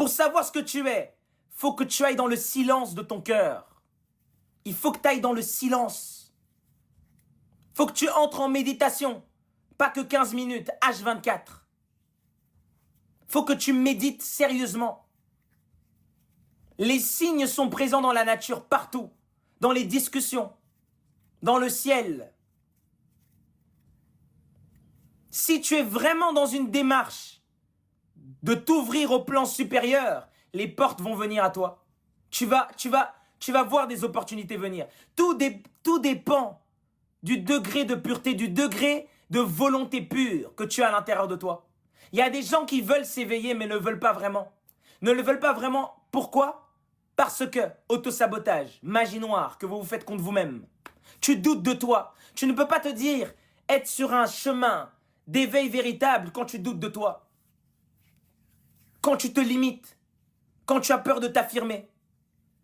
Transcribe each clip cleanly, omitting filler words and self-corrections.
Pour savoir ce que tu es, faut que tu ailles dans le silence de ton cœur. Il faut que tu ailles dans le silence. Faut que tu entres en méditation. Pas que 15 minutes, H24. Faut que tu médites sérieusement. Les signes sont présents dans la nature, partout. Dans les discussions. Dans le ciel. Si tu es vraiment dans une démarche de t'ouvrir au plan supérieur, les portes vont venir à toi. Tu vas voir des opportunités venir. Tout dépend du degré de pureté, du degré de volonté pure que tu as à l'intérieur de toi. Il y a des gens qui veulent s'éveiller mais ne veulent pas vraiment. Ne le veulent pas vraiment. Pourquoi? Parce que autosabotage, magie noire que vous vous faites contre vous-même. Tu doutes de toi. Tu ne peux pas te dire être sur un chemin d'éveil véritable quand tu doutes de toi. Quand tu te limites. Quand tu as peur de t'affirmer.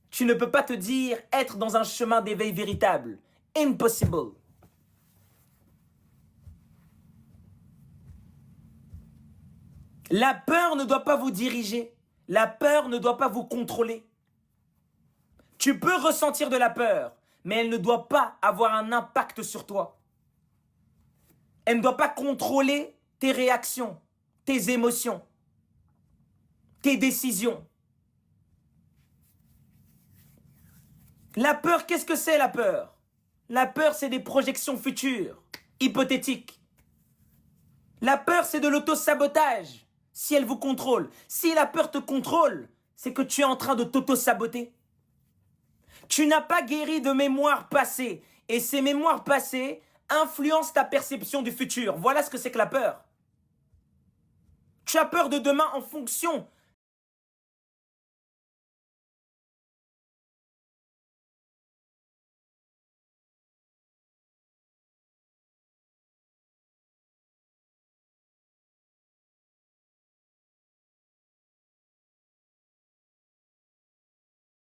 Tu ne peux pas te dire être dans un chemin d'éveil véritable. Impossible. La peur ne doit pas vous diriger. La peur ne doit pas vous contrôler. Tu peux ressentir de la peur, mais elle ne doit pas avoir un impact sur toi. Elle ne doit pas contrôler tes réactions, tes émotions, tes décisions. La peur, qu'est-ce que c'est la peur? La peur, c'est des projections futures, hypothétiques. La peur, c'est de l'auto-sabotage, si elle vous contrôle. Si la peur te contrôle, c'est que tu es en train de t'auto-saboter. Tu n'as pas guéri de mémoires passées. Et ces mémoires passées influencent ta perception du futur. Voilà ce que c'est que la peur. Tu as peur de demain en fonction